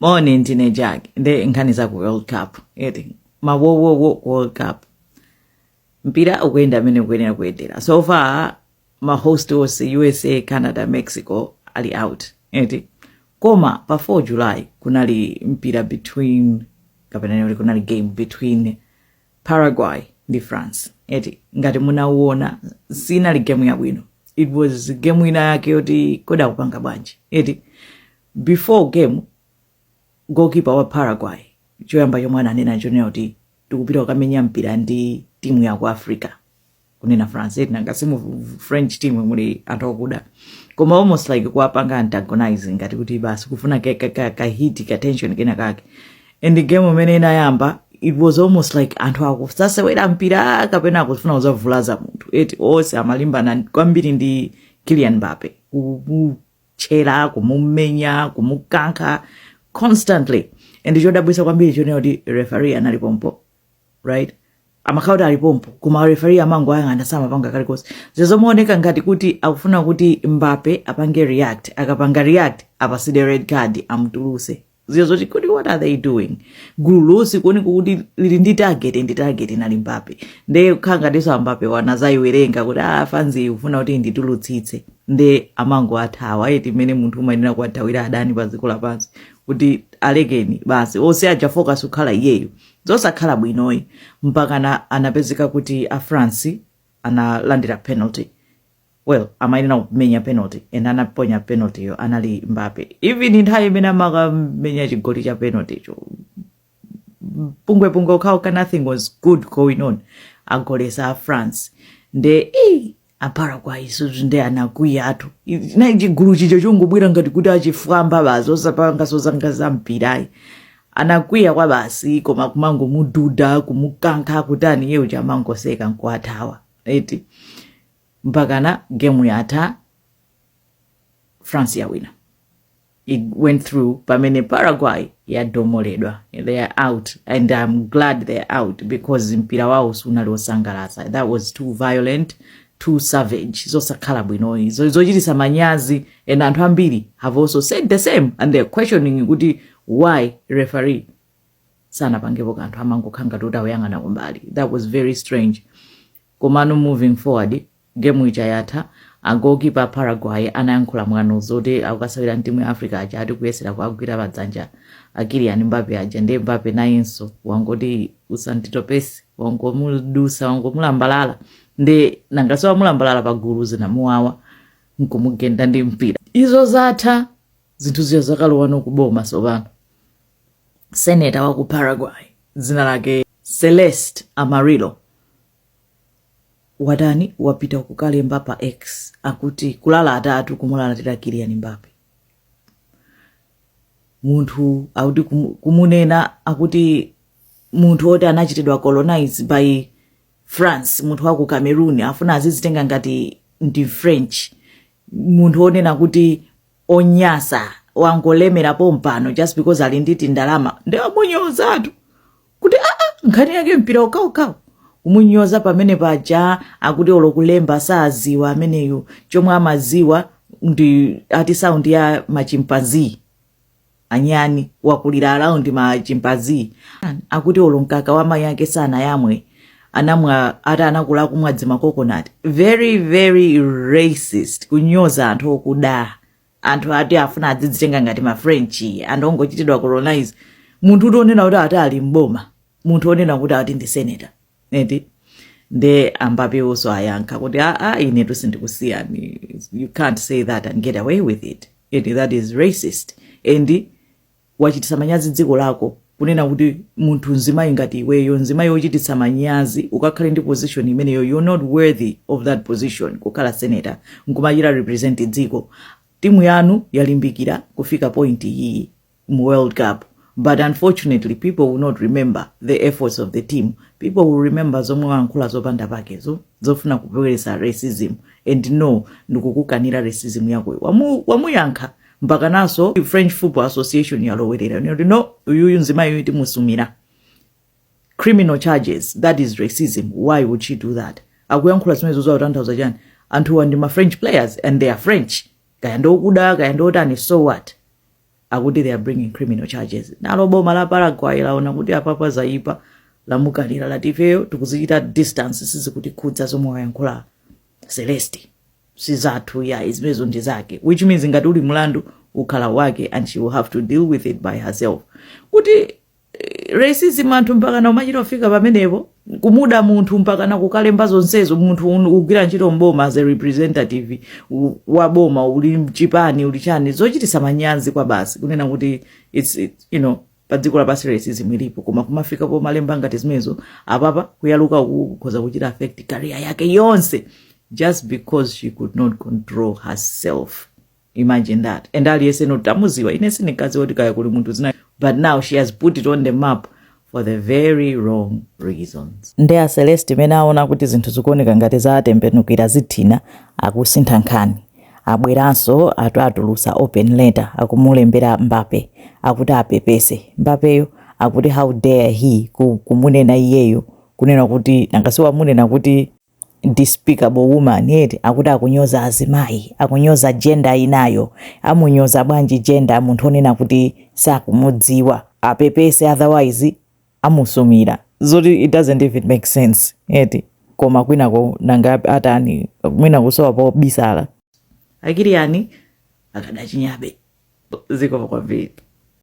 morning teenager nde nkhani za ku World Cup eti wo World Cup mpira ukwenda amene kuyenera kuyendera. So far ma host was USA, Canada, Mexico ali out eti koma pa 4 July kunali mpira between kunali game between Paraguay ndi France eti ngati munauona sinali game yabwino. It was game ina yake yoti koda kupanga bwanji eti before game goalkeeper wa Paraguay choyamba yomwe ananena chonena kuti tikupita kukamenya mpira ndi timu ya ku Africa kunena France eti nanga simu French team muli anthu akuda koma almost like kuwapanga antagonizing ngati kuti basi kufuna ka hit ka tension kena kake. And the game umene inayamba it was almost like anthu akusasewera mpira kapena kufuna kuzavulaza munthu eti onse amalimbana kwambiri ndi Kylian Mbappe kumuchera kumumenya kumukankha constantly. And chodabwisa kwambiri chonena kuti referee analipompo right amakauta alipompo kuma referee amango ayang'ana samapanga kalikosi zizomuoneka ngati kuti akufuna kuti Mbappe apange react akapanga react apaside red card amtuluse ziyozoti kuti what are they doing gulusi kuoni kuti lili ndi target nali Mbappe nde khanga ndiso Mbappe wanazayiwerenga kuti fanzi ufuna kuti nditulutsitse nde amango athawa eti mene munthu umayenera kuwathawira adani pa dziko lapansi kuti alekeni basi ose aja focus ukhala iyeyo zosakhala bwinoyi mpaka anapezeka kuti a France analandira penalty. Well, amayenera kumenya penalty and anaponya penalty yo anali Mbappe. Even nthawi imene amakamenya chigoli cha penalty cho pungwe ukhaoka nothing was good going on agolesa France nde a Paraguay nde anakwiya athu na chigulu chicho chongobwera ngati kuti achifwamba bazo sapanga sozanga za mpirayi anakwiya kwa basi koma kumango mududa kumukankha kutani yeye chamangoseka nkwathawa eti mpaka game yatha France yawina. It went through pamene Paraguay yadomoledwa. They are out and I'm glad they're out because mpira wao sunali osangalatsa. That was too violent, too savage. Zosakhala bwino zochititsa manyazi and anthu ambiri have also said the same and they're questioning kuti why referee sanapangepo kanthu amangokhanga kuti awayang'ana kumbali. That was very strange. Komano moving forward game ija yatha a goalkeeper Paraguay anayankhula mwano zoti akukasawira timu ya Africa aja ati kuyesera kuagwira padzanja Kylian Mbappe aja nde Mbappe nayenso wangoti usantitopesi wangomudusa wangomulambalala nde nangaso wamulambalala pagulu zinamuwawa nkumugenda ndi mpira. Izo zatha zinthu ziyo zakalowa nokuboma sopano. Senator wa ku Paraguay dzina lake Celeste Amarillo wadani wapita kukale Mbappe X akuti kulala atatu kumulandira Kylian Mbappe. Munthu auti kumunena akuti munthu oti anachitidwa colonize by France, munthu wa ku Cameroon afuna azizitenga ngati ndi French. Munthu onena kuti onyasa wangolemera pompano just because ali nditi ndalama nde amunyoza atu kuti nkhani yake mpira ukao umunyoza pamene paja akuti olokulemba saziwa ameneyo chomwe amaziwa ndi ati sound ya machimpanzee anyani wakulira around machimpanzee akuti olonkaka wa mai yake sana yamwe anamwa ata anakula kumwadzi coconut. Very very racist kunyoza anthu okuda anthu ati afuna adzitenga ngati ma French anthu ongochitidwa colonize. Munthu utonena kuti ati ali mboma munthu onena kuti ati ndi senator eti nde Mbappe also ayankha kuti ine tusindikusiyani, you can't say that and get away with it. That is racist and wachititsa manyazi dziko lako kunena kuti munthu nzimayi ngati iweyo nzimayi ochititsa manyazi ukakhale ndi position imeneyo you're not worthy of that position kukhala senator nkumachita represent dziko. Timu yanu yalimbikira kufika point iyi mu World Cup. But unfortunately, people will not remember the efforts of the team. People will remember zomwe wankhula zopanda pakezo zofuna kupewelesa racism and no ndikukukanira racism yako wamuyankha mpaka naso French Football Association yalowerera no uyu nzimayi iti musumira criminal charges. That is racism. Why would she do that? Akuyankhula zimenezo zotanthauza chani anthu ndi ma French players and they are French kaya ndokuda kaya ndotani so what. akuti they are bringing criminal charges. Nalo boma la Paraguay laona kuti apapa zaipa lamukalira latifeyo tikuzichita distance sizikuti khudza zomwe wayankhula Celeste sizathu ya izmezo ndi zake, which means ngati uli mlandu ukhala wake and she will have to deal with it by herself. Kuti racism anthu mpaka na umachita fika pamenepo kumuda munthu mpaka na kukalemba zonsezo munthu ugwira ntchito mboma as a representative wa boma uli mchipani uli chani zochitisa manyanzi kwa basi kunena kuti it's you know padziko la basi racism ilipo koma kumafika po malemba ngati zimezo apapa kuyaluka kukhoza kuchita affect career yake yonse just because she could not control herself. Imagine that. And aliyese no tamuziwa inese nikazi woti kaya kuli muntu zina, but now she has put it on the map for the very wrong reasons. Ndeya Celeste mena aona kuti zinthu zikuoneka ngati zatembenukira zithina akusintha nkhani. Abweranso atulusa open letter akumulembera Mbappe akuti apepese. Mbappeyo akuti how dare he kumunena iyeyo kunena kuti nangasiwa munena kuti despicable woman yeti akuti akunyoza azimayi akunyoza gender inayo amunyoza bwanji gender munthu onena kuti sakumudziwa apepese otherwise amusumira zoti it doesn't even make sense yeti koma kwinako nanga atani mwina kusowa po bisala akiri yani akadachinyabe ziko kwa vipi.